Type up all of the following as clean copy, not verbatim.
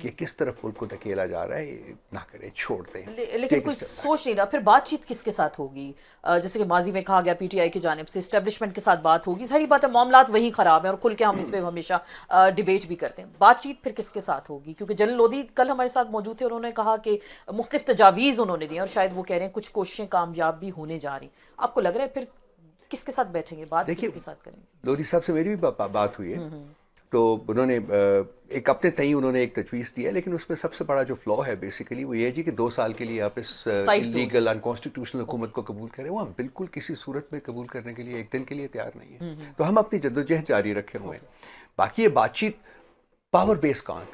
کہ کس طرف ملک کو دھکیلا جا رہا ہے نہ کریں, چھوڑ دیں. لیکن کوئی سوچ نہیں رہا پھر بات چیت کس کے ساتھ ہوگی. جیسے کہ ماضی میں کہا گیا پی ٹی آئی کی جانب سے اسٹیبلشمنٹ کے ساتھ بات ہوگی, ساری بات ہے معاملات وہی خراب ہیں اور کھل کے ہم اس پہ ہمیشہ ڈیبیٹ بھی کرتے ہیں. بات چیت پھر کس کے ساتھ ہوگی, کیونکہ جنرل لودھی کل ہمارے ساتھ موجود تھے اور انہوں نے کہا کہ مختلف تجاویز انہوں نے دی اور شاید وہ کہہ رہے ہیں کچھ کوششیں کامیاب بھی ہونے جا رہی. آپ کو لگ رہا ہے پھر کس کے ساتھ بیٹھیں گے, بات کس کے ساتھ کریں گے؟ لودھی صاحب سے میری بھی بات ہوئی ہے, تو انہوں نے ایک اپنے تئیں انہوں نے ایک تجویز دی ہے, لیکن اس میں سب سے بڑا جو فلا ہے بیسیکلی وہ یہ ہے جی کہ 2 سال کے لیے آپ اس انلیگل انکانسٹیٹیوشنل حکومت کو قبول کریں. وہ ہم بالکل کسی صورت میں قبول کرنے کے لیے ایک دن کے لیے تیار نہیں ہیں. تو ہم اپنی جدوجہد جاری رکھے ہوئے ہیں. باقی یہ بات چیت پاور بیس کہاں,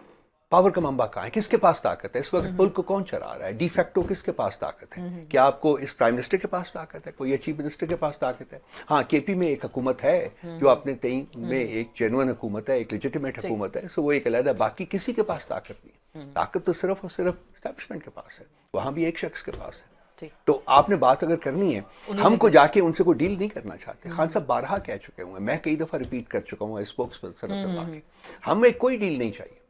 پاور کا منبع کہاں ہے, کس کے پاس طاقت ہے اس وقت, ملک کو کون چلا رہا ہے, ڈی فیکٹو کس کے پاس طاقت ہے, کیا آپ کو اس پرائم منسٹر کے پاس طاقت ہے, کوئی چیف منسٹر کے پاس طاقت ہے. ہاں کے پی میں ایک حکومت ہے جو اپنے تئیں میں ایک جینوئن حکومت ہے, ایک لیجیٹیمیٹ حکومت ہے, سو وہ ایک علیحدہ, باقی کسی کے پاس طاقت نہیں. طاقت تو صرف اور صرف اسٹیبلشمنٹ کے پاس ہے, وہاں بھی ایک شخص کے پاس ہے. تو آپ نے بات اگر کرنی ہے, ہم کو جا کے ان سے کوئی ڈیل نہیں کرنا چاہتے. خان صاحب بارہا کہہ چکے ہوئے ہیں, میں کئی دفعہ ریپیٹ کر چکا ہوں اسپوکس پرسن, ہمیں کوئی ڈیل نہیں چاہیے.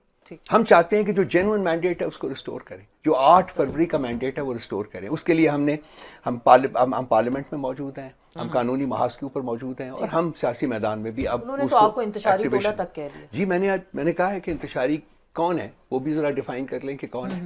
ہم چاہتے ہیں کہ جو جینوئن مینڈیٹ ہے اس کو ریسٹور کریں, جو 8 فروری کا مینڈیٹ ہے وہ ریسٹور کریں. اس کے لیے ہم پارلیمنٹ میں موجود ہیں, ہم قانونی محاذ کے اوپر موجود ہیں, اور ہم سیاسی میدان میں بھی. اب انہوں نے تو آپ کو انتشاری ٹولہ تک کہہ دیا. جی میں نے کہا ہے کہ انتشاری کون ہے وہ بھی ذرا ڈیفائن کر لیں کہ کون ہے,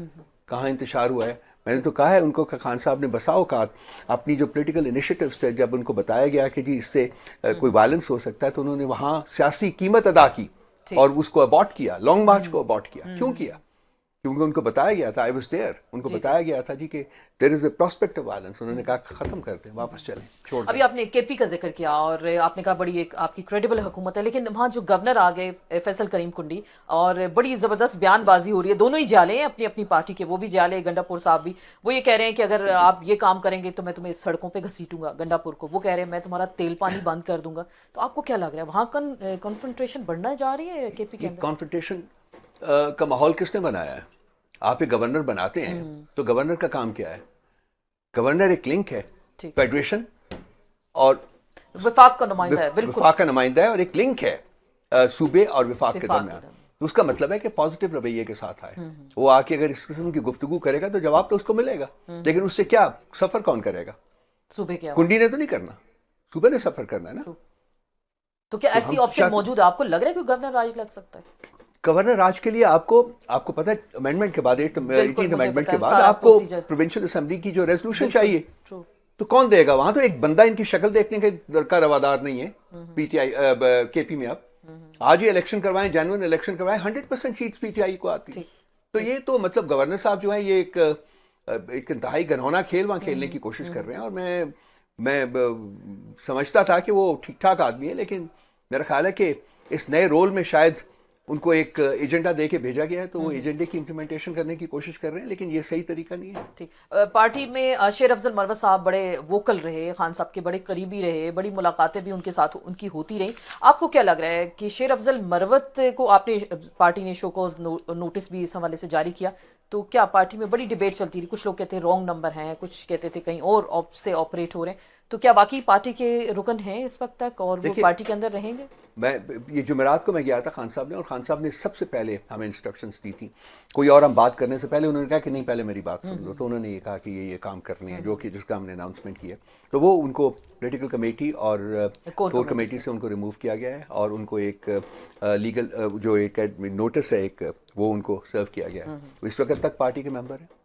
کہاں انتشار ہوا ہے. میں نے تو کہا ہے ان کو کہ خان صاحب نے بسا اوقات اپنی جو پولیٹیکل انیشیٹوز تھے, جب ان کو بتایا گیا کہ جی اس سے کوئی وائلنس ہو سکتا ہے, تو انہوں نے وہاں سیاسی قیمت ادا کی اور اس کو اباٹ کیا, لانگ مارچ کو اباٹ کیا. کیوں کیا؟ کیونکہ ان کو بتایا گیا تھا, آئی واز دیئر, ان کو بتایا گیا تھا جی کہ دیر از اے پراسپیکٹ آف وائلنس. انہوں نے کہا ختم کر دیں, واپس چلیں, چھوڑ دیں. ابھی آپ نے کے پی کا ذکر کیا اور آپ نے کہا بڑی ایک آپ کی کریڈیبل حکومت ہے, لیکن وہاں جو گورنر آ گئے فیصل کریم کنڈی, اور بڑی زبردست بیان بازی ہو رہی ہے, دونوں ہی جالے ہیں اپنی اپنی پارٹی کے, وہ بھی جالے, گنڈا پور صاحب بھی. وہ یہ کہہ رہے ہیں کہ اگر آپ یہ کام کریں گے تو میں تمہیں سڑکوں پہ گھسیٹوں گا گنڈا پور کو. وہ کہہ رہے ہیں میں تمہارا تیل پانی بند کر دوں گا. تو آپ کو کیا لگ رہا ہے وہاں کنفرنٹریشن بڑھنا جا رہی ہے کے پی کے اندر؟ کنفرنٹریشن کا ماحول کس نے بنایا ہے؟ آپ ایک گورنر بناتے ہیں تو گورنر کا کام کیا ہے؟ گورنر ایک لنک ہے فیڈریشن اور وفاق کا نمائندہ ہے, بالکل وفاق کا نمائندہ ہے, اور ایک لنک ہے صوبے اور وفاق کے درمیان. تو اس کا مطلب ہے کہ پازیٹیو رویے کے ساتھ آئے. وہ آ کے اگر اس قسم کی گفتگو کرے گا تو جواب تو اس کو ملے گا, لیکن اس سے کیا سفر کون کرے گا؟ صوبے کیا, کنڈی نے تو نہیں کرنا, صوبے نے سفر کرنا ہے نا. تو کیا ایسی آپشن موجود ہے؟ آپ کو لگ رہا ہے کہ گورنر راج لگ سکتا ہے؟ گورنر راج کے لیے آپ کو پتہ ہے امینڈمنٹ کے بعد, 18th امینڈمنٹ کے بعد آپ کو پروونشل اسمبلی کی جو ریزولوشن چاہیے, تو کون دے گا؟ وہاں تو ایک بندہ ان کی شکل دیکھنے کے لڑکا روادار نہیں ہے پی ٹی آئی کے پی میں. اب آج ہی الیکشن کروائیں, جینوئن الیکشن کروائیں, 100% سیٹس پی ٹی آئی کو آتی. تو یہ تو مطلب گورنر صاحب جو ہیں یہ ایک انتہائی گنہونا کھیل وہاں کھیلنے کی کوشش کر رہے ہیں. اور میں سمجھتا تھا کہ وہ ٹھیک ٹھاک آدمی ہے, لیکن میرا خیال ہے کہ اس نئے رول میں شاید ان کو ایک ایجنڈا دے کے بھیجا گیا ہے, تو وہ ایجنڈے کی امپلیمنٹیشن کرنے کی کوشش کر رہے ہیں, لیکن یہ صحیح طریقہ نہیں ہے. ٹھیک. پارٹی میں شیر افضل مروت صاحب بڑے ووکل رہے, خان صاحب کے بڑے قریبی رہے, بڑی ملاقاتیں بھی ان کے ساتھ ان کی ہوتی رہیں. آپ کو کیا لگ رہا ہے کہ شیر افضل مروت کو آپ نے, پارٹی نے شوکوز نوٹس بھی اس حوالے سے جاری کیا, تو کیا پارٹی میں بڑی ڈیبیٹ چلتی رہی, کچھ لوگ کہتے ہیں رانگ نمبر ہیں, کچھ کہتے تھے کہیں اور سے آپریٹ ہو رہے ہیں, تو کیا باقی پارٹی کے رکن ہیں اس وقت تک اور وہ پارٹی کے اندر رہیں گے؟ یہ جمعرات کو میں گیا تھا خان صاحب نے, اور خان صاحب نے سب سے پہلے ہمیں انسٹرکشنز دی تھی. کوئی اور ہم بات کرنے سے پہلے انہوں نے کہا کہ نہیں پہلے میری بات سن لو. تو انہوں نے یہ کہا کہ یہ کام کرنے ہیں جو کہ جس کا ہم نے اناؤنسمنٹ کیا, تو وہ ان کو پولیٹیکل کمیٹی اور کور کمیٹی سے ان کو ریموو کیا گیا ہے, اور ان کو ایک لیگل جو ایک نوٹس ہے ایک, وہ ان کو سرو کیا گیا ہے. اس وقت تک پارٹی کے ممبر ہیں,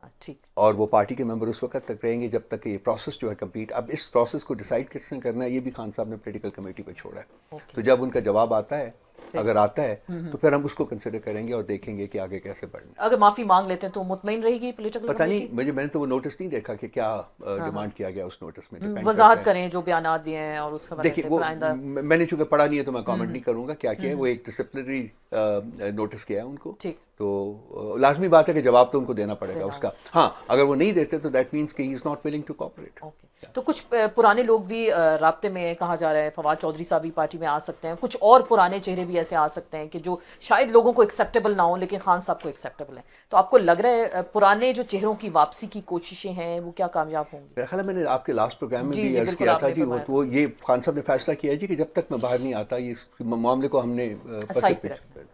اور وہ پارٹی کے ممبر اس وقت تک رہیں گے جب تک یہ پروسیس جو ہے کمپلیٹ. اب اس پروسیس کو ڈیسائیڈ کس نے کرنا ہے یہ بھی خان صاحب نے پولیٹیکل کمیٹی پہ چھوڑا ہے. تو جب ان کا جواب آتا ہے, اگر آتا ہے تو پھر ہم اس کو کنسیڈر کریں گے اور دیکھیں گے کہ آگے کیسے بڑھنا. اگر معافی مانگ لیتے ہیں تو مطمئن رہے گی پولیٹیکل کمیٹی؟ پتہ نہیں, میں نے تو وہ نوٹس نہیں دیکھا کہ کیا ڈیمانڈ کیا گیا اس نوٹس میں. وضاحت کریں جو بیانات دیے ہیں اور اس کے دیکھیں, وہ میں نے چونکہ پڑھا نہیں ہے تو میں کامنٹ نہیں کروں گا کیا ہے. وہ ایک ڈسپلنری نوٹس کیا ہے ان کو, تو لازمی بات ہے کہ جواب تو ان کو دینا پڑے گا اس کا. ہاں اگر وہ نہیں دیتے تو دیٹ مینس کہ he is not willing to cooperate. تو کچھ پرانے لوگ بھی رابطے میں, کہا جا رہا ہے فواد چودھری صاحب بھی پارٹی میں آ سکتے ہیں, کچھ اور پرانے چہرے بھی ایسے آ سکتے ہیں کہ جو شاید لوگوں کو ایکسیپٹیبل نہ ہوں لیکن خان صاحب کو ایکسیپٹیبل ہیں. تو آپ کو لگ رہا ہے پرانے جو چہروں کی واپسی کی کوششیں ہیں وہ کیا کامیاب ہوں گی؟ میرا خیال ہے میں نے آپ کے لاسٹ پروگرام میں بھی عرض کیا تھا جی, وہ یہ خان صاحب نے فیصلہ کیا جی کہ جب تک میں باہر نہیں آتا یہ معاملے کو ہم نے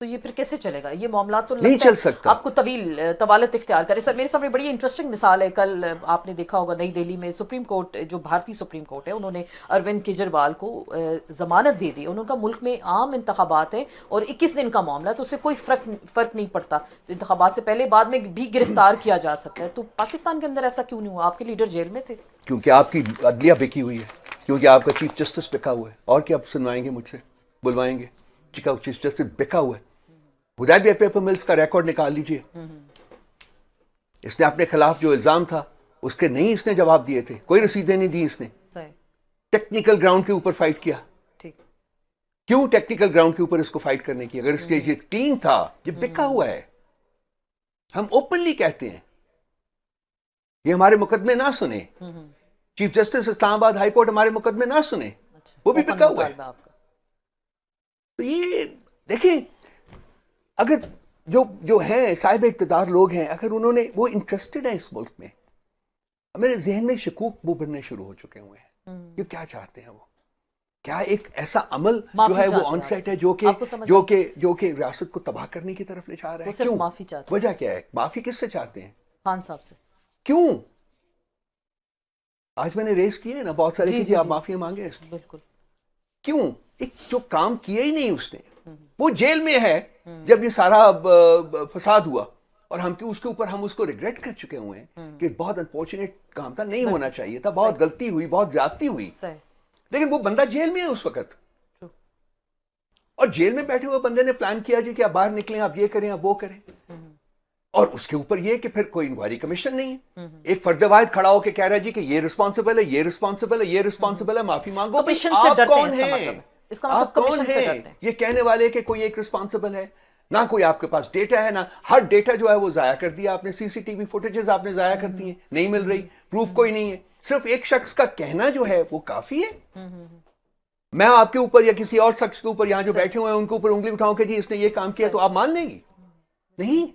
تو یہ پھر کیسے چلے گا یہ معاملات؟ تو نہیں لگتا ہے چل سکتا. آپ کو طویل طوالت اختیار کرے. سر میرے سامنے بڑی انٹرسٹنگ مثال ہے. کل آپ نے دیکھا ہوگا نئی دہلی میں سپریم کورٹ، جو بھارتی سپریم کورٹ ہے، انہوں نے اروند کیجریوال کو ضمانت دے دی. انہوں کا ملک میں عام انتخابات ہیں اور 21 دن کا معاملہ ہے، تو اس سے کوئی فرق نہیں پڑتا. انتخابات سے پہلے بعد میں بھی گرفتار کیا جا سکتا ہے. تو پاکستان کے اندر ایسا کیوں نہیں ہوا؟ آپ کے لیڈر جیل میں تھے. کیونکہ آپ کی عدلیہ بکی ہوئی ہے، کیونکہ آپ کا چیف جسٹس بکا ہوا ہے. اور کیا آپ سنوائیں گے مجھ سے؟ بلوائیں گے؟ چیف جسٹس بکا ہوا ہے. ہدایت پیپر ملز کا ریکارڈ نکال لیجئے. اس نے اپنے خلاف جو الزام تھا اس کے نہیں اس نے جواب دیے تھے، کوئی رسیدیں نہیں دی اس نے. ٹیکنیکل گراؤنڈ کے اوپر فائٹ کیا. کیوں ٹیکنیکل گراؤنڈ کے اوپر اس کو فائٹ کرنے کی؟ اگر اس کے یہ کلین تھا. یہ بکا ہوا ہے. ہم اوپنلی کہتے ہیں یہ ہمارے مقدمے نہ سنے. چیف جسٹس اسلام آباد ہائی کورٹ ہمارے مقدمے نہ سنے، وہ بھی بکا ہوا ہے. تو یہ دیکھیں، اگر جو ہیں صاحب اقتدار لوگ ہیں، اگر انہوں نے وہ انٹرسٹڈ ہیں اس ملک میں، میرے ذہن میں شکوک وہ بننے شروع ہو چکے ہوئے ہیں. یہ کیا چاہتے ہیں؟ وہ کیا ایک ایسا عمل جو ہے وہ آن سیٹ ہے جو کہ ریاست کو تباہ کرنے کی طرف لے جا رہا ہے؟ صرف معافی چاہتے ہیں. وجہ کیا ہے؟ معافی کس سے چاہتے ہیں؟ خان صاحب سے. کیوں؟ آج میں نے ریز کیے نا بہت سارے کہ آپ معافی مانگے اس کی. بالکل. کیوں؟ ایک جو کام کیا ہی نہیں اس نے، وہ جیل میں ہے جب یہ سارا فساد ہوا، اور ہم اس کے اوپر ہم اس کو ریگریٹ کر چکے ہوئے ہیں کہ بہت انفارچونیٹ کام تھا، نہیں ہونا چاہیے تھا، بہت غلطی ہوئی، بہت زیادتی ہوئی. لیکن وہ بندہ جیل میں ہے اس وقت، اور جیل میں بیٹھے ہوئے بندے نے پلان کیا جی کہ آپ باہر نکلیں، آپ یہ کریں، آپ وہ کریں. اور اس کے اوپر یہ کہ پھر کوئی انکوائری کمیشن نہیں ہے. ایک فرد واحد کھڑا ہو کے کہہ رہا ہے جی کہ یہ رسپانسبل ہے، یہ رسپانسبل ہے، یہ رسپانسبل ہے، معافی مانگو. آپ کون ہیں؟ آپ کون ہیں یہ کہنے والے کہ کوئی ایک رسپانسبل ہے؟ نہ کوئی آپ کے پاس ڈیٹا ہے، نہ ہر ڈیٹا جو ہے وہ ضائع کر دیا آپ نے. سی سی ٹی وی فوٹیجز آپ نے ضائع کر دی ہیں، نہیں مل رہی، پروف کوئی نہیں ہے. صرف ایک شخص کا کہنا جو ہے وہ کافی ہے. میں آپ کے اوپر یا کسی اور شخص کے اوپر یہاں جو بیٹھے ہوئے ہیں ان کے اوپر انگلی اٹھاؤں کہ جی اس نے یہ کام کیا، تو آپ مان لیں گی؟ نہیں.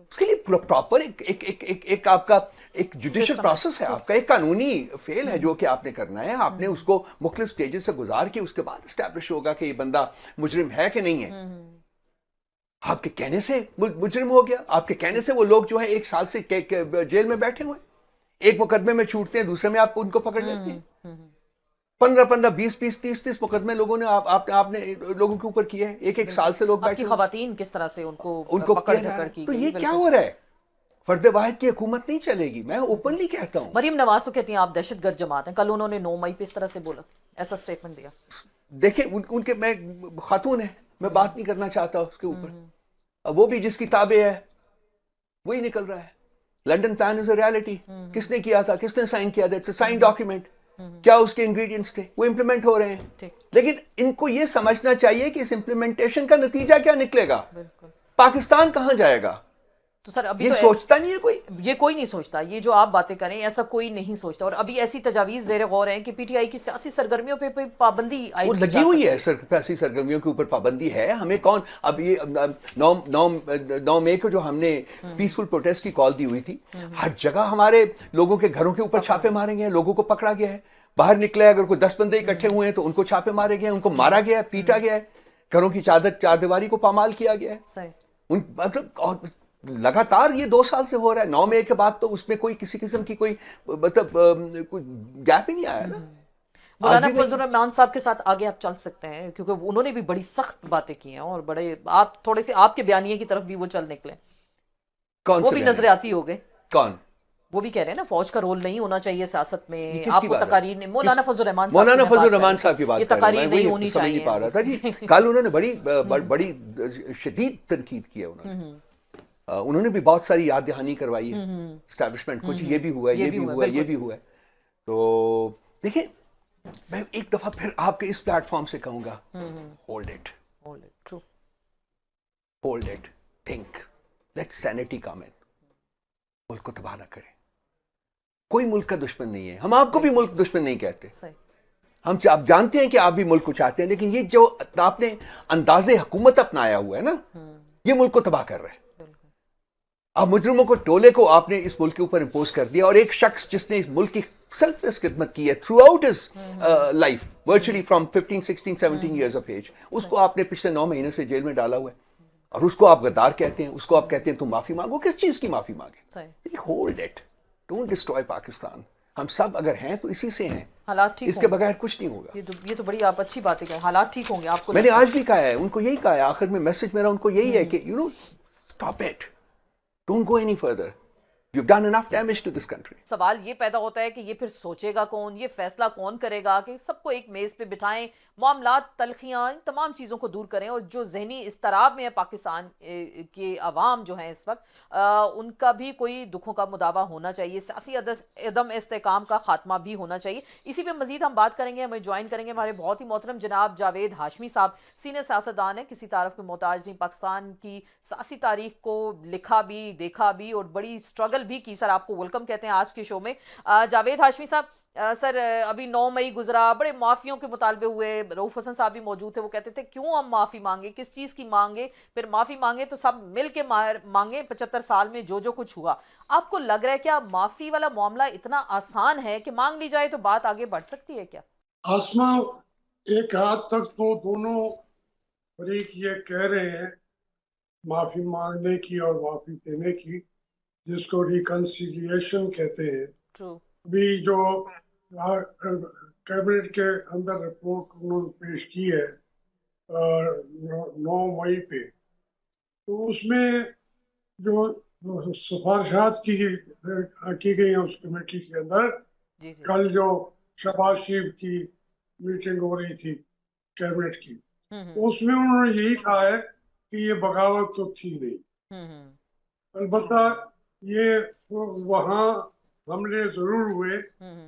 اس کے لیے پراپر ایک آپ کا ایک جوڈیشل پروسیس ہے، آپ کا ایک قانونی فیل ہے جو کہ آپ نے کرنا ہے. آپ نے اس کو مختلف سٹیجز سے گزار کے اس کے بعد اسٹیبلش ہوگا کہ یہ بندہ مجرم ہے کہ نہیں ہے. آپ کے کہنے سے مجرم ہو گیا. آپ کے کہنے سے وہ لوگ جو ہیں 1 سال سے جیل میں بیٹھے ہوئے، ایک مقدمے میں چھوٹتے ہیں، دوسرے میں آپ ان کو پکڑ لیتے ہیں. 15 20 30 مقدمے لوگوں نے آپ نے لوگوں کے اوپر کیے ہیں. 1 سال سے لوگ بیٹھے، خواتین کس طرح سے ان کو پکڑ دھکڑ کی. تو یہ کیا ہو رہا ہے؟ فرد واحد کی حکومت نہیں چلے گی. میں اوپنلی کہتا ہوں. مریم نواز تو کہتی ہیں آپ دہشت گرد جماعت ہیں. کل انہوں نے 9 مئی پہ اس طرح سے بولا، ایسا سٹیٹمنٹ دیا. دیکھیں ان کے، میں خاتون ہے، میں بات نہیں کرنا چاہتا اس کے اوپر. وہ بھی جس کی تابع ہے وہی نکل رہا ہے. London plan is a reality. کس نے کیا تھا؟ کس نے سائن کیا تھا؟ It's a sign document. کیا اس کے انگریڈینٹس تھے؟ وہ امپلیمنٹ ہو رہے ہیں. لیکن ان کو یہ سمجھنا چاہیے کہ اس امپلیمنٹیشن کا نتیجہ کیا نکلے گا. پاکستان کہاں جائے گا؟ تو سر ابھی یہ سوچتا نہیں ہے کوئی. یہ کوئی نہیں سوچتا. یہ جو آپ باتیں کریں ایسا کوئی نہیں سوچتا. اور ابھی ایسی تجاویز زیر غور ہیں کہ پی ٹی آئی کی سیاسی سرگرمیوں پہ پابندی وہ لگی ہوئی ہے. سیاسی سرگرمیوں کے اوپر پابندی ہے. ہمیں کون اب یہ 9 مئی کو جو ہم نے پیسفل پروٹیسٹ کی کال دی ہوئی تھی، ہر جگہ ہمارے لوگوں کے گھروں کے اوپر چھاپے مارے گئے ہیں، لوگوں کو پکڑا گیا ہے. باہر نکلے اگر کوئی 10 بندے اکٹھے ہوئے ہیں تو ان کو چھاپے مارے گئے ہیں، ان کو مارا گیا ہے، پیٹا گیا ہے، گھروں کی چار دیواری کو پامال کیا گیا ہے. مطلب اور لگاتار یہ 2 سال سے ہو رہا ہے. 9 مئی کے بعد تو اس میں کوئی کسی قسم کی کوئی مطلب کوئی گیپ ہی نہیں آیا نا. مولانا فضل الرحمان صاحب کے ساتھ آگے آپ چل سکتے ہیں کیونکہ انہوں نے بھی بڑی سخت باتیں کی ہیں اور بڑے آپ تھوڑے سے آپ کے بیانیے کی طرف بھی وہ چل نکلے. وہ بھی نظریاتی ہو گئے. کون؟ وہ بھی کہہ رہے ہیں نا فوج کا رول نہیں ہونا چاہیے سیاست میں. آپ کو تقاریر نے مولانا فضل الرحمان صاحب کی بات، یہ تقاریر نہیں ہونی چاہیے. پا رہا تھا جی. کل انہوں نے بڑی شدید تنقید کی ہے. انہوں نے بھی بہت ساری یاد دہانی کروائی ہے اسٹیبلشمنٹ کو، یہ بھی ہوا ہے، یہ بھی ہوا ہے، یہ بھی ہوا ہے. تو دیکھیں میں ایک دفعہ پھر آپ کے اس پلیٹ فارم سے کہوں گا، hold it, think, let sanity come in. ملک کو تباہ نہ کریں. کوئی ملک کا دشمن نہیں ہے. ہم آپ کو بھی ملک دشمن نہیں کہتے. ہم آپ جانتے ہیں کہ آپ بھی ملک کو چاہتے ہیں، لیکن یہ جو آپ نے انداز حکومت اپنایا ہوا ہے نا، یہ ملک کو تباہ کر رہا ہے. اب مجرموں کو ٹولے کو آپ نے اس ملک کے اوپر امپوز کر دیا، اور ایک شخص جس نے اس ملک کی سیلف لیس خدمت کی ہے throughout his life, virtually from 15 16 17 years of age, اس کو آپ نے پچھلے 9 مہینے سے جیل میں ڈالا ہوا ہے. اور اس کو آپ غدار کہتے ہیں, اس کو آپ کہتے ہیں تم معافی مانگو. کس چیز کی معافی مانگے؟ صحیح. Hold it, don't destroy Pakistan. ہم سب اگر ہیں تو اسی سے ہیں, حالات ٹھیک اس کے ہوں گے. بغیر کچھ نہیں ہوگا. یہ تو بڑی آپ اچھی باتیں کہیں, حالات ٹھیک ہوں گے آپ کو میں نے لگتا ہے؟ آج بھی کہا ہے, ان کو یہی کہا ہے آخر میں, میسج میرا ان کو یہی ہے کہ stop it, don't go any further, you have done enough damage to this country. سوال یہ پیدا ہوتا ہے کہ یہ پھر سوچے گا کون, یہ فیصلہ کون کرے گا کہ سب کو ایک میز پہ بٹھائیں, معاملات, تلخیاں, ان تمام چیزوں کو دور کریں. اور جو ذہنی اضطراب میں ہے پاکستان کے عوام جو ہیں اس وقت, ان کا بھی کوئی دکھوں کا مداوع ہونا چاہیے, سیاسی عدم استحکام کا خاتمہ بھی ہونا چاہیے. اسی پہ مزید ہم بات کریں گے. ہمیں جوائن کریں گے ہمارے بہت ہی محترم جناب جاوید ہاشمی صاحب, سینئر سیاستدان ہیں, کسی تعارف کے محتاج نہیں, پاکستان کی سیاسی تاریخ کو لکھا بھی, دیکھا بھی اور بڑی سٹرگل بھی کی. سر آپ کو ویلکم کہتے ہیں آج کے شو میں. جاوید ہاشمی صاحب, سر ابھی 9 مئی گزرا, بڑے معافیوں کے مطالبے ہوئے, رؤوف حسن صاحب بھی موجود تھے, وہ کہتے تھے کیوں ہم معافی مانگیں, کس چیز کی مانگیں, پھر معافی مانگیں تو سب مل کے مانگیں. 75 سال میں جو کچھ ہوا, آپ کو لگ رہا ہے کیا معافی والا معاملہ اتنا آسان ہے کہ مانگ لی جائے تو بات آگے بڑھ سکتی ہے کیا؟ آسما ایک حد تک تو دونوں فریق یہ کہہ رہے ہیں معافی مانگنے کی اور معافی دینے کی, جس کو ریکنسیلیشن کہتے ہیں. ابھی جو کیبنٹ کے اندر رپورٹ انہوں نے پیش کی ہے 9 مئی پہ, تو اس میں جو سفارشات کی گئی ہیں اس کمیٹی کے اندر, کل جو شہباز شریف کی میٹنگ ہو رہی تھی کیبنٹ کی, اس میں انہوں نے یہی کہا ہے کہ یہ بغاوت تو تھی نہیں. البتہ یہ وہاں حملے ضرور ہوئے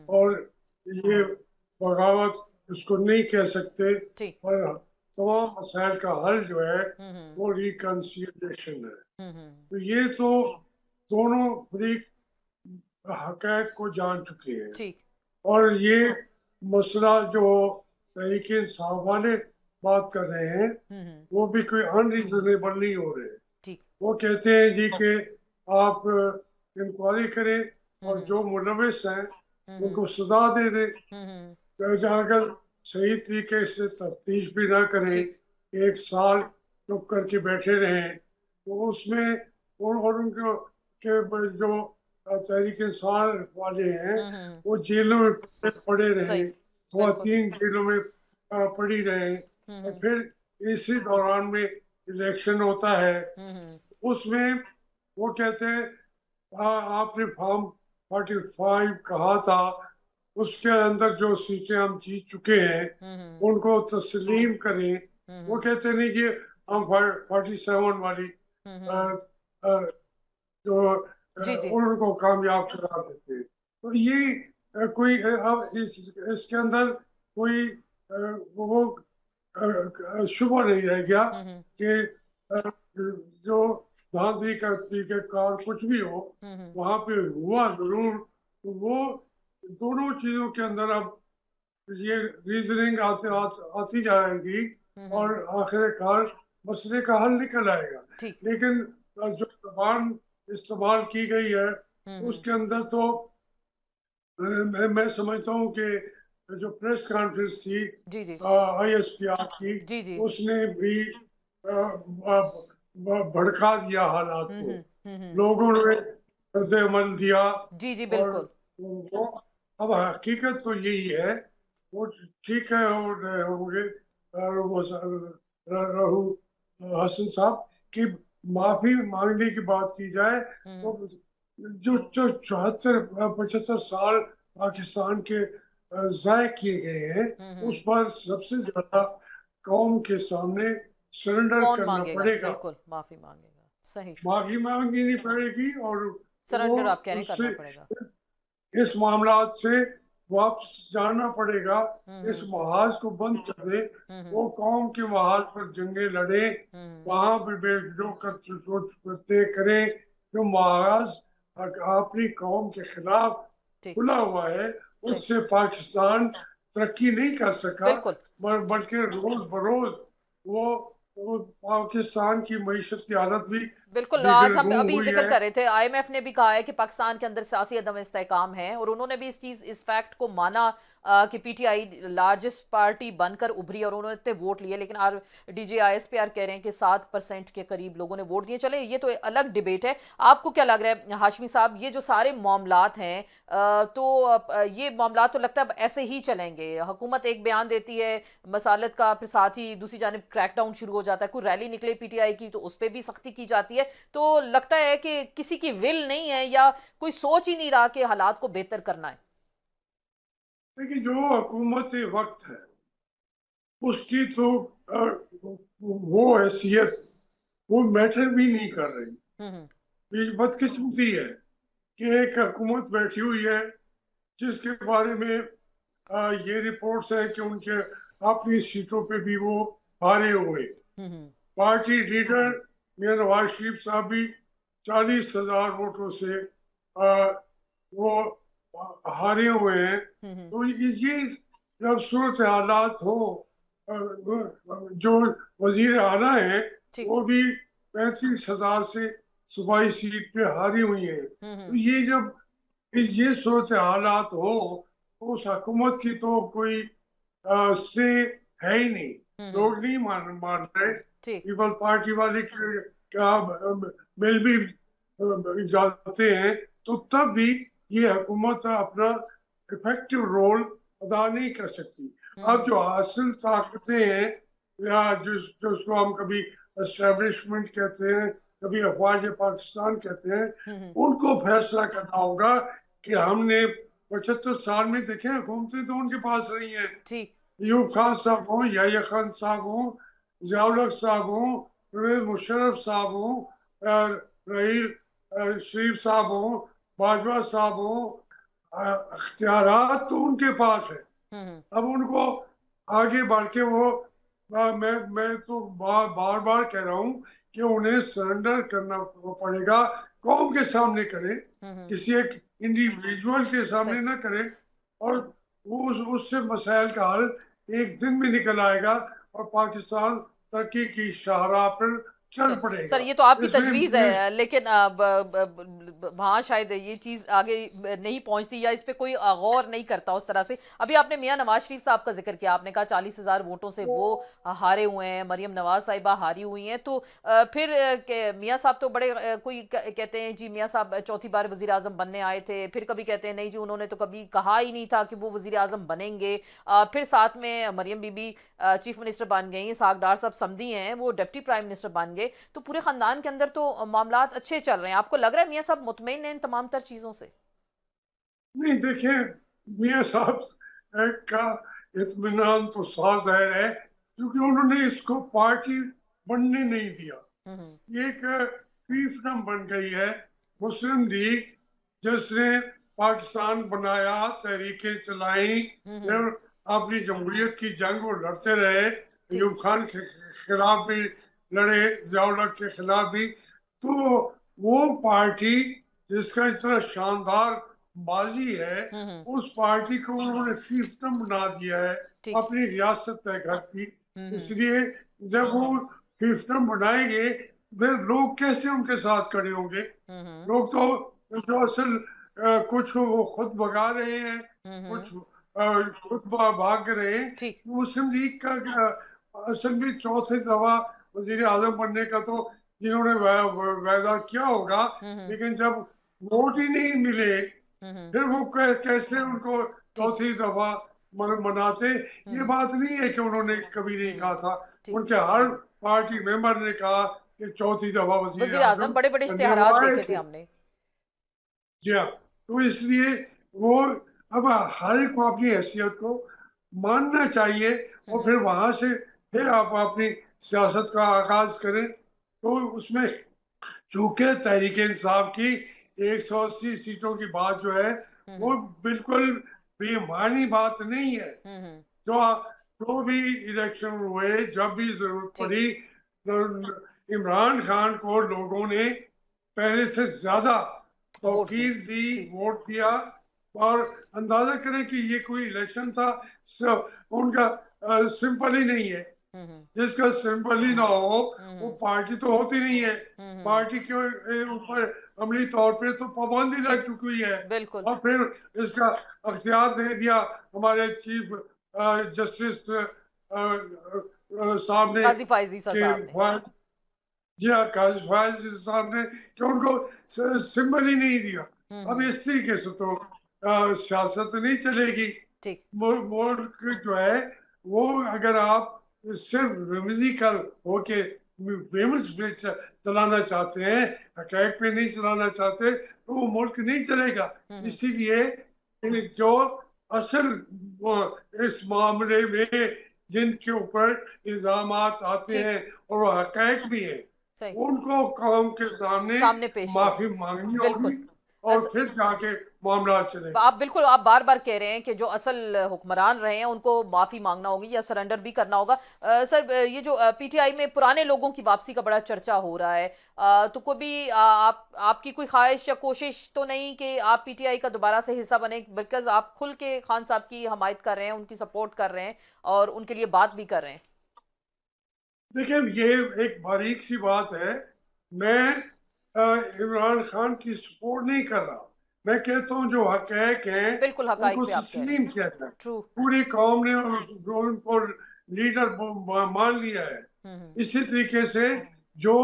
اور یہ بغاوت اس کو نہیں کہہ سکتے, اور تمام مسائل کا حل جو ہے وہ ریکنسیلیشن ہے. تو یہ تو دونوں فریق حقائق کو جان چکے ہیں, اور یہ مسئلہ جو تحریک انصاف والے بات کر رہے ہیں وہ بھی کوئی ان ریزنیبل نہیں ہو رہے. وہ کہتے ہیں جی کہ آپ انکوائری کریں اور جو ملوث ہیں ان کو سزا دے دیں, اگر صحیح طریقے سے تفتیش بھی نہ کریں, 1 سال چپ کر کے بیٹھے رہیں, تو اس میں اور ان کو کہ جو تحریک انصاف والے ہیں وہ جیلوں میں پڑے رہیں, خواتین جیلوں میں پڑی رہیں, اور پھر اسی دوران میں الیکشن ہوتا ہے. اس میں وہ کہتے ہیں آپ نے فارم 45 کہا تھا, اس کے اندر جو سیٹیں ہم جیت چکے ہیں ان کو تسلیم کریں. وہ کہتے نہیں کہ ہم 47 والی جو ان کو کامیاب کرا دیتے ہیں. تو یہ کوئی اب اس کے اندر کوئی وہ شبہ نہیں رہ گیا کہ جو دھاندلی کا طریقہ کار کچھ بھی ہو وہاں پہ ہوا ضرور. وہ دونوں چیزوں کے اندر اب یہ ریزننگ آتی جائے گی اور آخر کار مسئلے کا حل نکل آئے گا. لیکن جو زبان استعمال کی گئی ہے اس کے اندر تو میں سمجھتا ہوں کہ جو پریس کانفرنس تھی آئی ایس پی آر کی, اس نے بھی بھڑکا دیا حالات کو, لوگوں نے رد عمل دیا. اور اب حقیقت تو یہی ہے, وہ ٹھیک ہے ہوں گے رؤوف حسن صاحب کی معافی مانگنے کی بات کی جائے تو جو 74-75 سال پاکستان کے ضائع کیے گئے ہیں اس پر سب سے زیادہ قوم کے سامنے سرنڈر کرنا پڑے گا. بالکل معافی مانگے گا, صحیح, معافی مانگنی پڑے گی, اور سرنڈر آپ کہہ رہے ہیں کرنا پڑے گا, اس معاملات سے واپس جانا پڑے گا, اس محاذ کو بند کر دے, وہ قوم کے محاذ پر جنگیں لڑے, وہاں پہ جو کرتے کریں, جو محاذ اپنی قوم کے خلاف کھلا ہوا ہے اس سے پاکستان ترقی نہیں کر سکا, بلکہ روز بروز وہ پاکستان کی معیشت کی حالت بھی بالکل آج ہم دگرگوں ابھی ہوئی ذکر ہے. کر رہے تھے آئی ایم ایف نے بھی کہا ہے کہ پاکستان کے اندر سیاسی عدم استحکام ہے اور انہوں نے بھی اس فیکٹ کو مانا کہ P T I largest party بن کر ابھری اور انہوں نے اتنے ووٹ لیے، لیکن D J I S P R کہہ رہے ہیں کہ 7% کے قریب لوگوں نے ووٹ دیے. چلے یہ تو الگ ڈیبیٹ ہے. آپ کو کیا لگ رہا ہے ہاشمی صاحب یہ جو سارے معاملات ہیں تو یہ معاملات تو لگتا ہے اب ایسے ہی چلیں گے؟ حکومت ایک بیان دیتی ہے مسالت کا، پھر ساتھ ہی دوسری جانب کریک ڈاؤن شروع ہو جاتا ہے، کوئی ریلی نکلے پی ٹی آئی کی تو اس پہ بھی سختی کی جاتی ہے. تو لگتا ہے کہ کسی کی ول نہیں ہے یا کوئی سوچ ہی نہیں رہا کہ حالات کو بہتر کرنا ہے. لیکن جو حکومت وقت ہے اس کی تو وہ حیثیت وہ میٹر بھی نہیں کر رہی. یہ بدقسمتی ہے کہ ایک حکومت بیٹھی ہوئی ہے جس کے بارے میں یہ رپورٹس ہیں کہ ان کے اپنی سیٹوں پہ بھی وہ ہارے ہوئے. پارٹی لیڈر میاں نواز شریف صاحب بھی 40,000 ووٹوں سے وہ ہارے ہوئے ہیں. تو یہ جب صورت حالات ہو جو وزیر اعلیٰ ہیں وہ بھی 35,000 سے صوبائی سیٹ پہ ہاری ہوئی ہیں. تو یہ جب یہ صورت حالات ہو تو اس حکومت کی تو کوئی سے ہے ہی نہیں. لوگ نہیں مان رہے. پیپل پارٹی والے کیا مل بھی جاتے ہیں تو تب بھی یہ حکومت اپنا افیکٹو رول ادا نہیں کر سکتی. اب جو حاصل طاقتیں ہیں یا جس کو ہم کبھی اسٹیبلشمنٹ کہتے ہیں کبھی افواج پاکستان کہتے ہیں ان کو فیصلہ کرنا ہوگا کہ ہم نے 75 سال میں دیکھیں حکومتیں تو ان کے پاس رہی ہیں. ایوب خان صاحب ہوں، یحییٰ خان صاحب ہوں، ضیاء الحق صاحب ہوں، پرویز مشرف صاحب ہوں، رحیل شریف صاحب ہوں، باجوہ صاحب ہوں، اختیارات تو ان کے پاس ہے. اب ان کو آگے بڑھ کے وہ میں تو بار بار کہہ رہا ہوں کہ انہیں سرنڈر کرنا پڑے گا. قوم کے سامنے کریں، کسی ایک انڈیویجول کے سامنے نہ کریں، اور اس سے مسائل کا حل ایک دن میں نکل آئے گا اور پاکستان ترقی کی شاہراہ پر چل پڑے گا. سر یہ تو آپ کی تجویز ہے لیکن وہاں شاید یہ چیز آگے نہیں پہنچتی یا اس پہ کوئی غور نہیں کرتا اس طرح سے. ابھی آپ نے میاں نواز شریف صاحب کا ذکر کیا، آپ نے کہا 40,000 ووٹوں سے وہ ہارے ہوئے ہیں، مریم نواز صاحبہ ہاری ہوئی ہیں. تو پھر میاں صاحب تو بڑے کوئی کہتے ہیں جی میاں صاحب چوتھی بار وزیر اعظم بننے آئے تھے، پھر کبھی کہتے ہیں نہیں جی انہوں نے تو کبھی کہا ہی نہیں تھا کہ وہ وزیر اعظم بنیں گے. پھر ساتھ میں مریم بی بی چیف منسٹر بن گئی، اسحاق ڈار صاحب سمدھی ہیں وہ ڈپٹی پرائم منسٹر بن گئے. تو پورے خاندان کے اندر تو معاملات اچھے چل رہے ہیں. آپ کو لگ رہا ہے میاں صاحب مطمئن ہیں ان تمام تر چیزوں سے؟ نہیں دیکھیں، میاں صاحب کا اطمینان تو صاف ظاہر ہے کیونکہ انہوں نے اس کو پارٹی بننے نہیں دیا. ایک فیفڈم بن گئی ہے مسلم لیگ جس نے پاکستان بنایا، تحریکیں چلائیں، پھر اپنی جمہوریت کی جنگ وہ لڑتے رہے، ایوب خان کے خلاف بھی لڑے، ضیاء الحق کے خلاف بھی. تو وہ پارٹی جس کا اس طرح شاندار ماضی ہے اس پارٹی کو انہوں نے فیفڈم بنا دیا ہے اپنی ریاست طے گھر کی. اس لیے جب وہ فیفڈم بنائیں گے پھر لوگ کیسے ان کے ساتھ کھڑے ہوں گے؟ لوگ تو جو اصل کچھ وہ خود بھگا رہے ہیں، کچھ خود بھاگ رہے ہیں. مسلم لیگ کا اصل میں چوتھے دفعہ وزیر اعظم بننے کا تو جنہوں نے وعدہ کیا ہوگا، لیکن جب ووٹ ہی نہیں ملے پھر وہ کیسے ان کو چوتھی دفعہ مناتے؟ یہ بات نہیں ہے کہ انہوں نے کبھی نہیں کہا تھا. ان کے ہر پارٹی ممبر نے کہا کہ چوتھی دفعہ وزیر اعظم بڑے بڑے اشتہارات دیکھے تھے ہم نے. جی ہاں، تو اس لیے وہ اب ہر ایک کو اپنی حیثیت کو ماننا چاہیے اور پھر وہاں سے پھر آپ اپنی سیاست کا آغاز کریں. تو اس میں چونکہ تحریک انصاف کی 180 سیٹوں کی بات جو ہے وہ بالکل بے معنی بات نہیں ہے. جو بھی الیکشن ہوئے، جب بھی ضرورت پڑی، عمران خان کو لوگوں نے پہلے سے زیادہ توقیر دی، ووٹ دیا. اور اندازہ کریں کہ یہ کوئی الیکشن تھا ان کا سمپل ہی نہیں ہے. جس کا سمبل ہی نہ ہو وہ پارٹی تو ہوتی نہیں ہے. پارٹی کے اوپر عملی طور پہ تو پابندی لگ چکی ہے, بالکل اور پھر اس کا اختیار دے دیا ہمارے چیف جسٹس صاحب نے, قاضی فائز عیسیٰ کہ صاحب نے. جی ہاں قاضی فائز صاحب نے, کہ ان کو سمبل ہی نہیں دیا. اب اس طریقے سے تو سیاست نہیں چلے گی. ٹھیک ملک جو ہے وہ اگر آپ صرف رمزیکل ہو کے فیمس پہ چلانا چاہتے ہیں, حقائق پہ نہیں چلانا چاہتے, تو وہ ملک نہیں چلے گا. اسی لیے جو اصل اس معاملے میں جن کے اوپر الزامات آتے ہیں اور وہ حقائق بھی ہیں, صحیح ان کو قوم کے سامنے پیش معافی کریں. مانگنی بالکل. ہوگی, اور پھر جا کے معاملات چلیں گے. آپ بالکل آپ بار بار کہہ رہے ہیں کہ جو اصل حکمران رہے ہیں ان کو معافی مانگنا ہوگی یا سرنڈر بھی کرنا ہوگا. سر یہ جو پی ٹی آئی میں پرانے لوگوں کی واپسی کا بڑا چرچا ہو رہا ہے, تو کبھی آپ کی کوئی خواہش یا کوشش تو نہیں کہ آپ پی ٹی آئی کا دوبارہ سے حصہ بنیں, بلکہ آپ کھل کے خان صاحب کی حمایت کر رہے ہیں, ان کی سپورٹ کر رہے ہیں اور ان کے لیے بات بھی کر رہے ہیں؟ دیکھیں یہ ایک باریک سی بات ہے. میں عمران خان کی سپورٹ نہیں کر رہا, میں کہتا ہوں جو حقائق ہیں بالکل ان حقائق کو پہ آپ کہہ رہے تسلیم کیا ہیں. جائے. ٹرو. پوری قوم نے ان کو لیڈر مان لیا ہے. اسی طریقے سے جو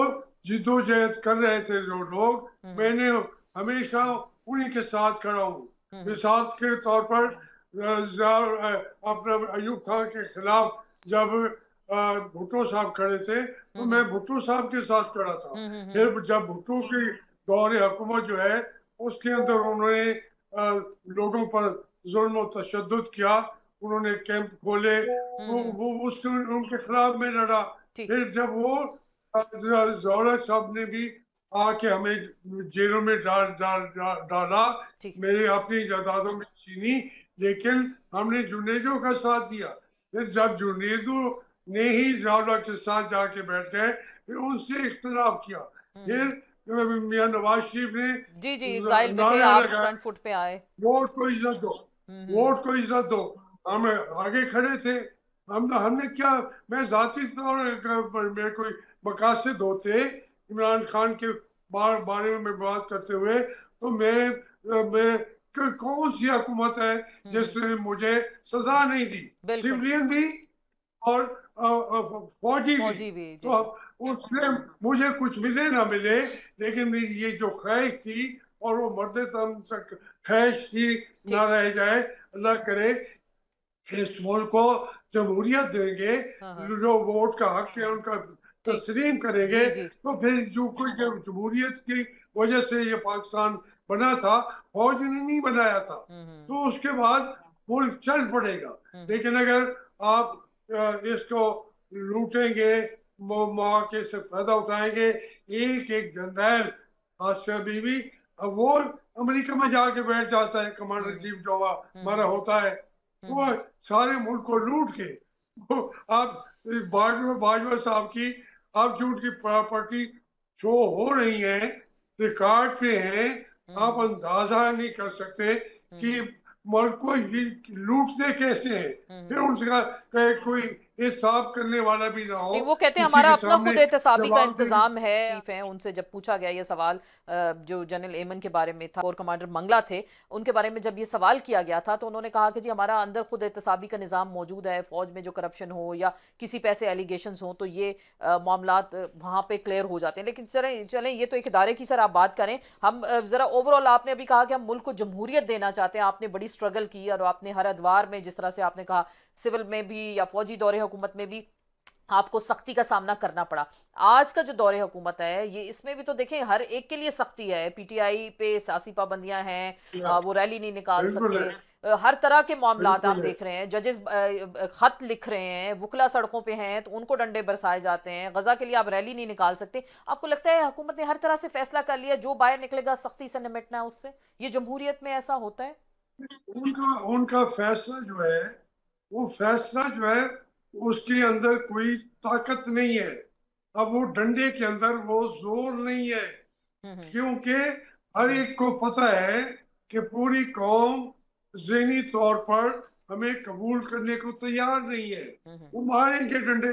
جدوجہد کر رہے تھے جو لوگ, میں نے ہمیشہ انہی کے ساتھ کھڑا ہوں. مثال کے طور پر اپنا ایوب خان کے خلاف جب بھٹو صاحب کھڑے تھے تو میں بھٹو صاحب کے ساتھ کھڑا تھا. پھر جب بھٹو کی دور حکومت جو ہے اس کے اندر انہوں نے لوگوں پر ظلم و تشدد کیا, انہوں نے کیمپ کھولے, وہ ان کے خلاف میں لڑا. پھر جب وہ ضیاء صاحب نے بھی آ کے ہمیں جیلوں میں ڈالا, میرے اپنی جائیدادوں میں چھینی, لیکن ہم نے جنیدوں کا ساتھ دیا. پھر جب جنیدوں نے ہی ضیاء کے ساتھ جا کے بیٹھ گئے, پھر ان سے اختلاف کیا. پھر میاں نواز شریف نے جی ایگزائل میں تھے, نعرہ آپ لگایا فرنٹ فٹ پہ آئے, ووٹ کو عزت دو, ووٹ کو عزت دو. ہم آگے کھڑے تھے. ہم نے کیا, میں ذاتی طور پر میرے کوئی مقاصد ہوتے عمران خان کے بارے میں بات کرتے ہوئے, تو میں کون سی حکومت ہے جس نے مجھے سزا نہیں دی, سویلین بھی اور فوجی بھی. تو اس میں مجھے کچھ ملے نہ ملے, لیکن یہ جو خواہش تھی اور وہ مرد تک خواہش ہی نہ رہ جائے, اللہ کرے اس ملک کو جمہوریت دیں گے, جو ووٹ کا حق ہے ان کا تسلیم کریں گے, تو پھر جو کوئی جمہوریت کی وجہ سے یہ پاکستان بنا تھا, فوج نے نہیں بنایا تھا, تو اس کے بعد ملک چل پڑے گا. لیکن اگر آپ اس کو لوٹیں گے, مواقع سے فائدہ اٹھائیں گے, ایک جنرل آصف بی بی, اب وہ امریکہ میں جا کے بیٹھ جاتا ہے, کمانڈر ان چیف جو ہمارا ہوتا ہے, وہ سارے ملک کو لوٹ کے, آپ باجوہ صاحب کی آپ جھوٹ کی پراپرٹی شو ہو رہی ہیں, ریکارڈ پہ ہیں, آپ اندازہ نہیں کر سکتے کہ ملک کو لوٹتے کیسے ہیں. پھر ان سے کہا کوئی حساب کرنے والا بھی نہ ہو, وہ کہتے ہیں کسی ہمارا کے اپنا سامنے خود احتسابی کا جواب انتظام ہے. چیف ہیں, ان سے جب پوچھا گیا یہ سوال, جو جنرل ایمن کے بارے میں تھا, کور کمانڈر منگلا تھے, ان کے بارے میں جب یہ سوال کیا گیا تھا تو انہوں نے کہا کہ جی ہمارا اندر خود احتسابی کا نظام موجود ہے, فوج میں جو کرپشن ہو یا کسی پیسے ایلیگیشنز ہوں تو یہ معاملات وہاں پہ کلیئر ہو جاتے ہیں. لیکن چلیں یہ تو ایک ادارے کی سر آپ بات کریں, ہم ذرا اوورآل, آپ نے ابھی کہا کہ ہم ملک کو جمہوریت دینا چاہتے ہیں, آپ نے بڑی سٹرگل کی اور آپ نے ہر ادوار میں, جس طرح سے آپ نے کہا سول میں بھی یا فوجی دور حکومت میں بھی آپ کو سختی کا سامنا کرنا پڑا. آج کا جو دور حکومت ہے یہ, اس میں بھی تو دیکھیں ہر ایک کے لیے سختی ہے, پی ٹی آئی پہ سیاسی پابندیاں ہیں, وہ ریلی نہیں نکال سکتے, ہر طرح کے معاملات آپ دیکھ رہے ہیں, ججز خط لکھ رہے ہیں, وکلا سڑکوں پہ ہیں تو ان کو ڈنڈے برسائے جاتے ہیں, غزہ کے لیے آپ ریلی نہیں نکال سکتے. آپ کو لگتا ہے حکومت نے ہر طرح سے فیصلہ کر لیا, جو باہر نکلے گا سختی سے نمٹنا ہے اس سے؟ یہ جمہوریت میں ایسا ہوتا ہے؟ ان کا فیصلہ جو ہے, وہ فیصلہ جو ہے اس کے اندر کوئی طاقت نہیں ہے. اب وہ ڈنڈے کے اندر وہ زور نہیں ہے, کیونکہ ہر ایک کو پتہ ہے کہ پوری قوم ذہنی طور پر ہمیں قبول کرنے کو تیار نہیں ہے. وہ ماریں گے ڈنڈے,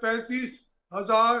35,000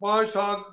5-7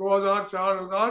2000-4000